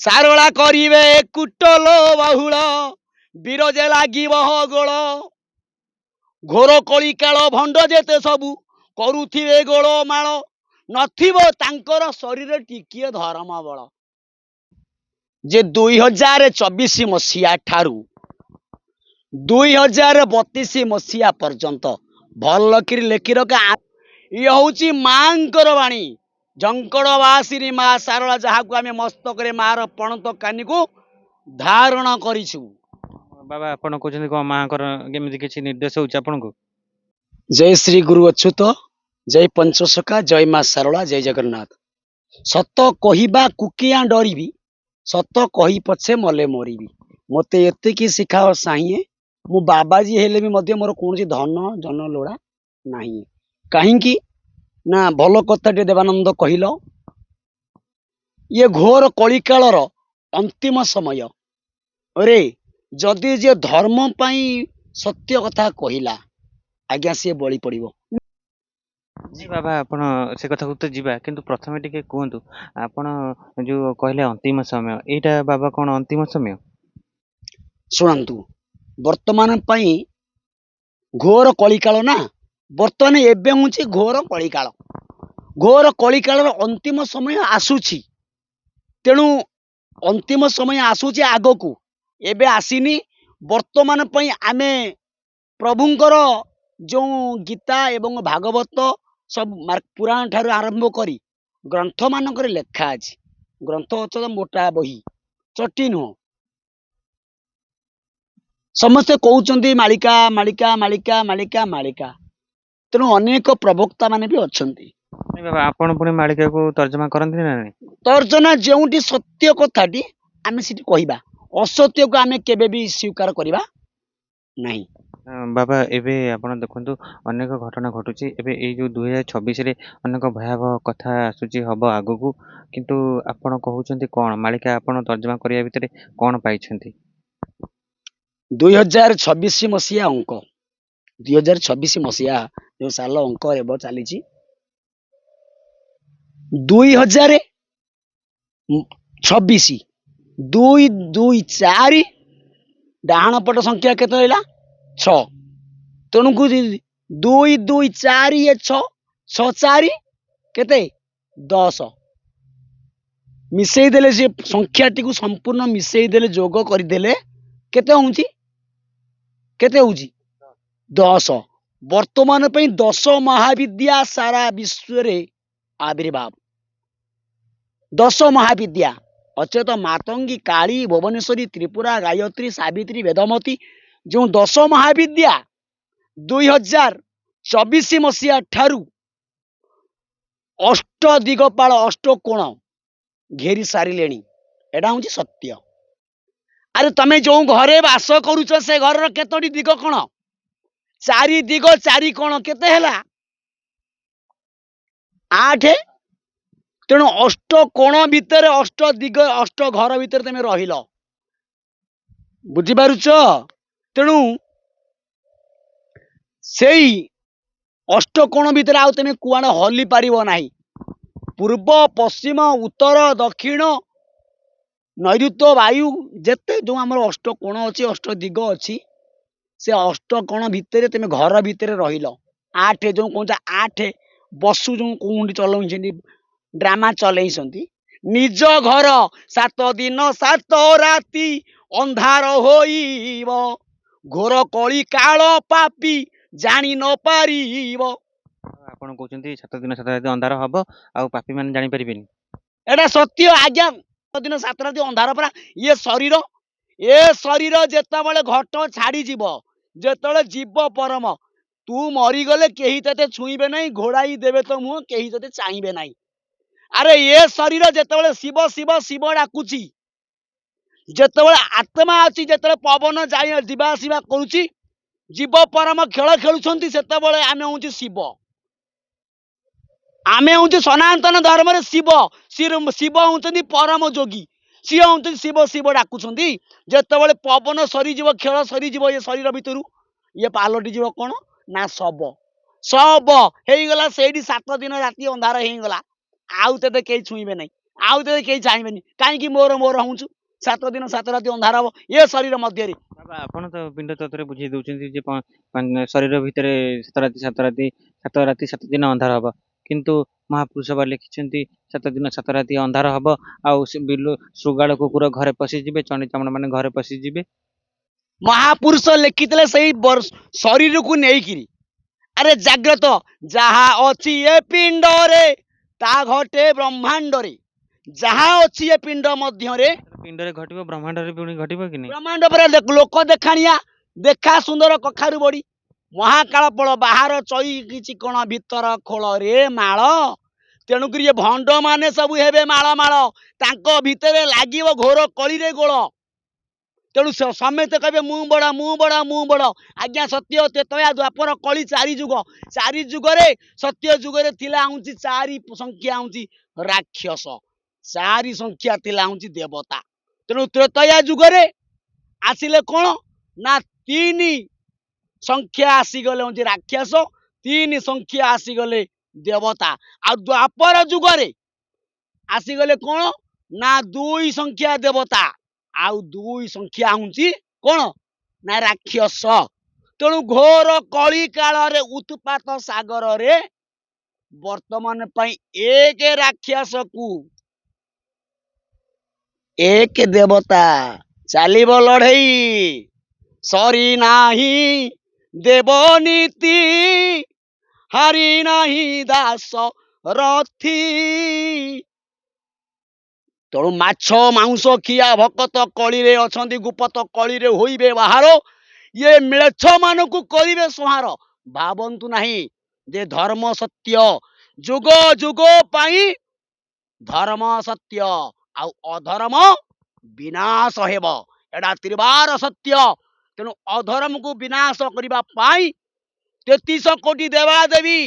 ସାରଳା କରିବେ କୁଟଲ ବହୁଳ ବିରଜେ ଲାଗିବ ଗୋଳ ଘୋର କଳିକାଳ ଭଣ୍ଡ ଯେତେ ସବୁ କରୁଥିବେ ଗୋଳମାଳ ନଥିବ ତାଙ୍କର ଶରୀର ଟିକିଏ ଧର୍ମ ବଳ। ଯେ 2024 ମସିହା ଠାରୁ 2032 ମସିହା ପର୍ଯ୍ୟନ୍ତ ଭଲ କରି ଲେଖି ରଖ। ଇଏ ହଉଛି ମାଙ୍କର ବାଣୀ। ଝଙ୍କଡ଼ବାସିନୀ ମା ସାରଳା, ଯାହାକୁ ଆମେ ମସ୍ତକରେ ମାର ପଣତ କାନିକୁ ଧାରଣ କରିଛୁ। ବାବା ଆପଣ କହୁଛନ୍ତି କଣ ମାଙ୍କର କେମିତି କିଛି ନିର୍ଦ୍ଦେଶ ହଉଛି ଆପଣଙ୍କୁ? ଜୟ ଶ୍ରୀ ଗୁରୁ ଅଚ୍ୟୁତ, ଜୟ ପଞ୍ଚସଖା, ଜୟ ମା ସାରଳା, ଜୟ ଜଗନ୍ନାଥ। ସତ କହିବା କୁକିଆଁ ଡରିବି, ସତ କହି ପଛେ ମଲେ ମରିବି। ମତେ ଏତିକି ଶିଖାଅ ସାହିଁଏ, ମୁଁ ବାବାଜୀ ହେଲେ ବି ମଧ୍ୟ ମୋର କୌଣସି ଧନ ଜନ ଲୋଡ଼ା ନାହିଁ। କାହିଁକି ନା ଭଲ କଥାଟେ ଦେବାନନ୍ଦ କହିଲ, ଇଏ ଘୋର କଳିକାଳର ଅନ୍ତିମ ସମୟ ରେ ଯଦି ଯିଏ ଧର୍ମ ପାଇଁ ସତ୍ୟ କଥା କହିଲା, ଆଜ୍ଞା ସିଏ ବଳି ପଡ଼ିବ। ବାବା ଆପଣ ସେ କଥାକୁ ତ ଯିବା, କିନ୍ତୁ ପ୍ରଥମେ ଟିକେ କୁହନ୍ତୁ ଆପଣ ଯୋଉ କହିଲେ ଅନ୍ତିମ ସମୟ, ଏଇଟା ବାବା କଣ ଅନ୍ତିମ ସମୟ? ଶୁଣନ୍ତୁ, ବର୍ତ୍ତମାନ ପାଇଁ ଘୋର କଳିକାଳ ନା, ବର୍ତ୍ତମାନ ଏବେ ହଉଛି ଘୋର କଳିକାଳ। ଘୋର କଳିକାଳର ଅନ୍ତିମ ସମୟ ଆସୁଛି। ତେଣୁ ଅନ୍ତିମ ସମୟ ଆସୁଛି ଆଗକୁ, ଏବେ ଆସିନି। ବର୍ତ୍ତମାନ ପାଇଁ ଆମେ ପ୍ରଭୁଙ୍କର ଯେଉଁ ଗୀତା ଏବଂ ଭାଗବତ ସବୁ ପୁରାଣ ଠାରୁ ଆରମ୍ଭ କରି ଗ୍ରନ୍ଥ ମାନଙ୍କରେ ଲେଖା ଅଛି। ଗ୍ରନ୍ଥ ଅଛ ମୋଟା ବହି, ଚଟି ନୁହଁ। ସମସ୍ତେ କହୁଛନ୍ତି ମାଳିକା ମାଳିକା ମାଳିକା ମାଳିକା ମାଳିକା। ତେଣୁ ଅନେକ ପ୍ରବକ୍ତା ମାନେ ବି ଅଛନ୍ତି। ବାବା ଆପଣ ପୁଣି ମାଳିକାକୁ ତର୍ଜମା କରନ୍ତି ନା ନାଇଁ? ତର୍ଜନା ଯେଉଁଠି ସତ୍ୟ କଥାଟି ଆମେ ସେଠି କହିବା, ଅସତ୍ୟକୁ ଆମେ କେବେ ବି ସ୍ୱୀକାର କରିବା ନାହିଁ। ବାବା ଏବେ ଆପଣ ଦେଖନ୍ତୁ ଅନେକ ଘଟଣା ଘଟୁଛି। ଏବେ ଏଇ ଯୋଉ 2026ରେ ଅନେକ ଭୟାବହ କଥା ଆସୁଛି ହବ ଆଗକୁ, କିନ୍ତୁ ଆପଣ କହୁଛନ୍ତି କଣ ମାଳିକା ଆପଣ ତର୍ଜମା କରିବା ଭିତରେ କଣ ପାଇଛନ୍ତି? 2026 ମସିହା ଅଙ୍କ, 2026 ମସିହା ଯୋଉ ସାଲ ଅଙ୍କ ଏବେ ଚାଲିଛି, 2026 2 2 4 ଡାହାଣ ପଟ ସଂଖ୍ୟା କେତେ ରହିଲା? 6। ତେଣୁକୁ 2 2 4 6 6 4 କେତେ? 10। ମିଶେଇ ଦେଲେ, ସେ ସଂଖ୍ୟାଟିକୁ ସମ୍ପୂର୍ଣ୍ଣ ମିଶେଇ ଦେଲେ, ଯୋଗ କରିଦେଲେ କେତେ ହଉଛି? କେତେ ହଉଛି? 10। ବର୍ତ୍ତମାନ ପାଇଁ 10 ମହାବିଦ୍ୟା ସାରା ବିଶ୍ୱରେ ଆବିର୍ଭାବ। 10 ମହାବିଦ୍ୟା ଅଚେତ, ମାତଙ୍ଗୀ, କାଳୀ, ଭୁବନେଶ୍ୱରୀ, ତ୍ରିପୁରା, ଗାୟତ୍ରୀ, ସାବିତ୍ରୀ, ବେଦମତୀ, ଯେଉଁ 10 ମହାବିଦ୍ୟା 2024 ମସିହା ଠାରୁ ଅଷ୍ଟ ଦିଗପାଳ, ଅଷ୍ଟ କୋଣ ଘେରି ସାରିଲେଣି। ଏଟା ହଉଛି ସତ୍ୟ। ଆରେ ତମେ ଯୋଉ ଘରେ ବାସ କରୁଛ, ସେ ଘରର କେତୋଟି ଦିଗ କୋଣ? 4 ଦିଗ 4 କୋଣ କେତେ ହେଲା? 8। ତେଣୁ ଅଷ୍ଟ କୋଣ ଭିତରେ, ଅଷ୍ଟ ଦିଗ, ଅଷ୍ଟ ଘର ଭିତରେ ତମେ ରହିଲ। ବୁଝିପାରୁଛ? ତେଣୁ ସେଇ ଅଷ୍ଟ କୋଣ ଭିତରେ ଆଉ ତମେ କୁଆଡେ ହଲି ପାରିବ ନାହିଁ। ପୂର୍ବ, ପଶ୍ଚିମ, ଉତ୍ତର, ଦକ୍ଷିଣ, ନୈଋତ୍ୟ, ବାୟୁ, ଯେତେ ଯୋଉ ଆମର ଅଷ୍ଟ କୋଣ ଅଛି, ଅଷ୍ଟ ଦିଗ ଅଛି, ସେ ଅଷ୍ଟ କୋଣ ଭିତରେ ତମେ ଘର ଭିତରେ ରହିଲ। 8 ଯୋଉ କହୁଛ, 8 ବସୁ ଯୋଉ କୋଉଠି ଚଲଉଛନ୍ତି, ଡ୍ରାମା ଚଲେଇଛନ୍ତି। ନିଜ ଘର 7 ଦିନ 7 ରାତି ଅନ୍ଧାର ହୋଇବ, ଘୋର କଳି କାଳ ପାପି ଜାଣି ନ ପାରିବ। ଆପଣ କହୁଛନ୍ତି 7 ଦିନ 7 ରାତି ଅନ୍ଧାର ହବ, ଆଉ ପାପୀ ମାନେ ଜାଣିପାରିବେନି? ଏଟା ସତ୍ୟ ଆଜ୍ଞା। 7 ଦିନ 7 ରାତି ଅନ୍ଧାର ପରା। ଏ ଶରୀର ଯେତେବେଳେ ଘଟ ଛାଡିଯିବ, ଯେତେବେଳେ ଯିବ ପରମ, ତୁ ମରିଗଲେ କେହି ତତେ ଛୁଇଁବେ ନାହିଁ, ଘୋଡାଇ ଦେବେ ତ ମୁହଁ, କେହି ତତେ ଚାହିଁବେ ନାହିଁ। ଆରେ ଏ ଶରୀର ଯେତେବେଳେ ଶିବ ଶିବ ଶିବ ଡାକୁଛି, ଯେତେବେଳେ ଆତ୍ମା ଅଛି, ଯେତେବେଳେ ପବନ ଯାଇ ଯିବା ଆସିବା କରୁଛି, ଜୀବ ପରମ ଖେଳ ଖେଳୁଛନ୍ତି, ସେତେବେଳେ ଆମେ ହଉଛି ଶିବ। ଆମେ ହଉଛି ସନାତନ ଧର୍ମରେ ଶିବ। ଶିବ ହଉଛନ୍ତି ପରମ ଯୋଗୀ। ସିଏ ହଉଛନ୍ତି ଶିବ ଶିବ ଡାକୁଛନ୍ତି। ଯେତେବେଳେ ପବନ ସରିଯିବ, ଖେଳ ସରିଯିବ ଏ ଶରୀର ଭିତରୁ, ଇଏ ପାଲଟି ଯିବ କଣ ନା ଶବ। ଶବ ହେଇଗଲା ସେଇଠି, 7 ଦିନ ରାତି ଅନ୍ଧାର ହେଇଗଲା, ଆଉ ତତେ କେହି ଛୁଇଁବେ ନାହିଁ। आउ तो कहीं चाहबेनि कहीं मोर मोर हूँ 7 दिन 7 राति अंधार हम ये शरीर मध्य बाबा ଆପଣ ତ ପିଣ୍ଡ ତତ୍ତ୍ୱରେ ବୁଝେଇ ଦଉଛନ୍ତି ଯେ ଶରୀର ଭିତରେ 7 ଦିନ ଅନ୍ଧାର ହବ କିନ୍ତୁ ମହାପୁରୁଷ ବା ଲେଖିଛନ୍ତି 7 ଦିନ 7 ରାତି ଅନ୍ଧାର ହବ ଆଉ ସେ ବିଲୁ ଶୃଗାଳ କୁକୁର ଘରେ ପଶିଯିବେ ଚଣ୍ଡୀ ଚାମୁଣ୍ଡ ମାନେ ଘରେ ପଶିଯିବେ। महापुरुष लिखिते से शरीर को लेकिन अरे जाग्रत जहा अच्छी ए पिंड रे ता घटे ब्रह्मांड रे जहा अच्छी ए पिंड मध्य ପିଣ୍ଡରେ ଘଟିବ ବ୍ରହ୍ମାଣ୍ଡରେ ପୁଣି ଘଟିବ କି ନାହିଁ? ब्रह्मांड पर लोक देखाणिया देखा सुंदर कखारु बड़ी महाकाल पल बाहर चई किछि कण भीतर खोल रे माल तेणुक ये भंड माने सब हेबे माल माल तांको भितरे लागिव घोर कली रे गोल तेणु समेत कहे मु बड़ा मु बड़ा मु बड़ आज्ञा सत्य तेतया द्वापर कली 4 जुग 4 जुगरे सत्य जुगरे थिला आउची 4 संख्या आउची राक्षस 4 संख्या थिला आउची देवता तेणु त्रेतया जुगरे आसिले कौन ना 3 संख्या आसीगले हूँ राक्षस 3 संख्या आसीगले देवता आ द्वापर जुगरे आसीगले कौन ना 2 संख्या देवता आउ 2 संख्या हूँ कौन ना राक्षस तेणु घोर कली काल उत्पात सागर रे वर्तमान पाई एक राक्षस को एक देवता चलिब लड़ई सरी नाही देवनीति हारी नाही दास रथी तेणु माछ मांस खिया भकत कली रे अछंती गुपत कली रे होइबे बाहर ये मिलेछ मानकु करिवे संहार भावंतु नाही जे धर्म सत्य जुग जुग पाई धर्म सत्य आउ अधर्म विनाश हेब एडा त्रिवार सत्य तेणु अधर्म को विनाश करबा पाई 33 कोटी देवादेवी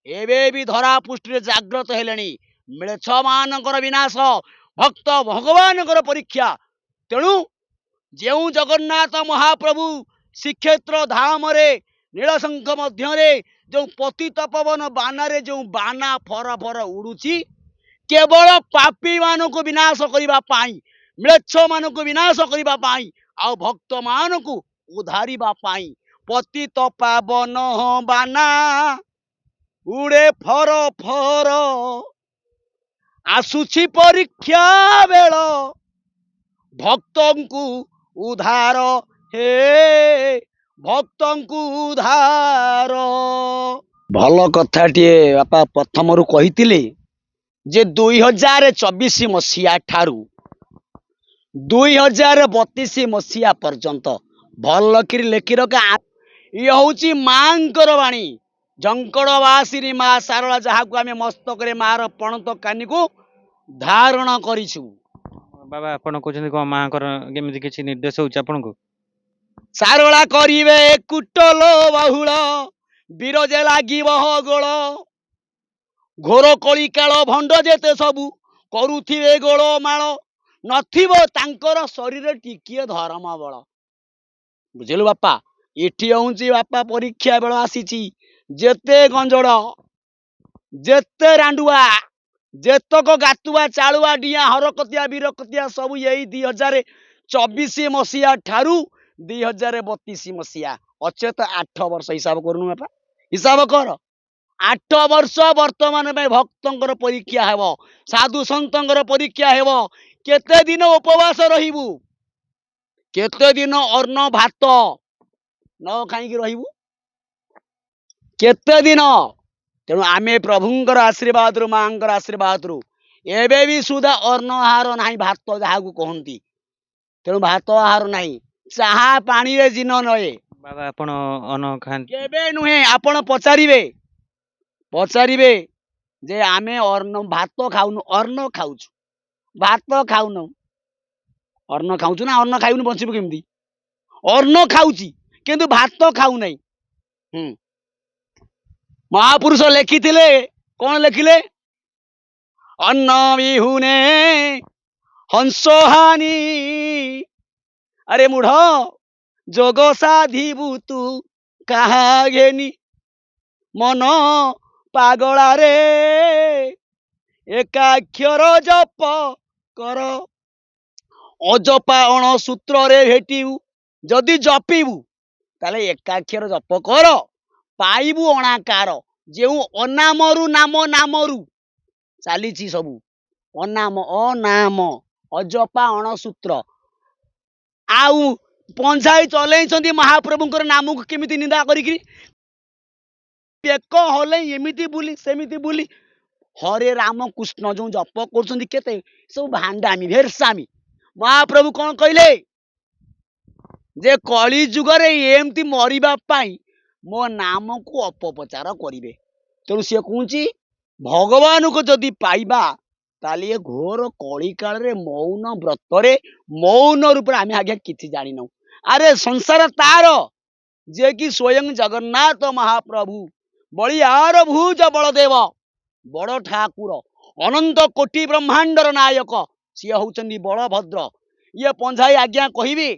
एबे भी धरा पृष्ठ जाग्रत हेलेनी मिलेछ मानकर विनाश भक्त भगवान परीक्षा तेणु जो जगन्नाथ महाप्रभु श्रीक्षेत्र धाम रे नीलशंख मध्य जो पतित पवन बाना जो बाना फर फर उड़ुची केवल पापी मान को विनाश करने मिलेच्छ मान को विनाश करने आ भक्त मान को उधारिबा पाई पतित पावन बाना उड़े फर फर आसुछि परीक्षा बेल भक्तंकु उधार हे भक्तंकु उधार भल कथाटिए बापा प्रथम कही जे 2024 मसीहा ठारू 2032 मसीहा पर्यंत भल कि लेखि रखा ये हूँ मांकर वाणी जंकड़वासिनी माँ सारला जहाँ को आम मस्तक मार पणत कानी को धारण करिछु। बाबा आपण कहते कौन माँ केमी किसी निर्देश हो सारला करिवे कुटल बहुल बिरजे लागिब गोल घोर कली काल भंड जेते सबू करुथिबे गोल माल नथिबो तांकर शरीर टिकिए धर्म बल बुझिलु बापा इठी हूँ बापा परीक्षा बेल आसी जेते गंजड़ जेते रांडुआ जेतक गातुआ चालुआ डिया हरकतिया बीरकतिया सब यही 2024 मसीहा ठारू 2032 मसीहा अच्छे तो 8 वर्ष हिसाब करूनु बापा हिसाब कर 8 वर्ष वर्तमान में भक्तर परीक्षा हेब साधु सतर परीक्षा हेब केते दिन उपवास रहिबु केते दिन अन्न भात न खाई रहिबु केते दिन तेणु आमे प्रभुंकर आशीर्वाद रु मांकर आशीर्वाद रु एबे भी सुधा अन्न आहार नहीं भात जहाँ को कहती तेणु भात आहार नहीं चाहा पानी रे जिन नए बाबा आपण अन्न खान केबे नुहे आपण पचारिबे पचारिबे जे आमे अन्न भात खाउनु अन्न खाउछु भात खाउनु अन्न खाउछु ना अन्न खाइबुनु बंचिबु केमती अन्न खाउची किंतु भात खाउ नहीं महापुरुष लेखिथिले कौन लेखिले अन्न विहुने हंसहानी अरे मूढ़ जोग साधिबु तू कहा घेनी मन पागला रे ଏକାକ୍ଷର ଜପ କର। ଅଜପା ଅଣସୂତ୍ରରେ ଭେଟିବୁ। ଯଦି ଜପିବୁ ତାହେଲେ ଏକାକ୍ଷର ଜପ କର, ପାଇବୁ ଅଣାକାର। ଯେଉଁ ଅନାମରୁ ନାମରୁ ଚାଲିଛି ସବୁ ଅନାମ ଅଜପା ଅଣସୂତ୍ର। ଆଉ ପଞ୍ଝାଇ ଚଲେଇଛନ୍ତି ମହାପ୍ରଭୁଙ୍କର ନାମକୁ କେମିତି ନିନ୍ଦା କରିକି, ବେକ ହଲେଇ ଏମିତି ବୁଲି ସେମିତି ବୁଲି। ହରେ ରାମ କୃଷ୍ଣ ଯୋଉ ଜପ କରୁଛନ୍ତି କେତେ ସବୁ ଭାଣ୍ଡାମି ଭେରସାମି। ମହାପ୍ରଭୁ କଣ କହିଲେ ଯେ କଳି ଯୁଗରେ ଏମିତି ମରିବା ପାଇଁ ମୋ ନାମକୁ ଅପପ୍ରଚାର କରିବେ। ତେଣୁ ସିଏ କହୁଛି ଭଗବାନଙ୍କୁ ଯଦି ପାଇବା ତାହେଲେ ଏ ଘୋର କଳି କାଳରେ ମୌନ ବ୍ରତରେ ମୌନ ରୂପରେ ଆମେ ଆଜ୍ଞା କିଛି ଜାଣିନାହୁଁ। ଆରେ ସଂସାର ତାର, ଯିଏ କି ସ୍ୱୟଂ ଜଗନ୍ନାଥ ମହାପ୍ରଭୁ, ବଳିୟାର ଭୁଜ ବଳଦେବ, ବଡ଼ ଠାକୁର, ଅନନ୍ତ କୋଟି ବ୍ରହ୍ମାଣ୍ଡର ନାୟକ, ସିଏ ହଉଛନ୍ତି ବଳଭଦ୍ର। ଇଏ ପଞ୍ଝାଇ ଆଜ୍ଞା କହିବି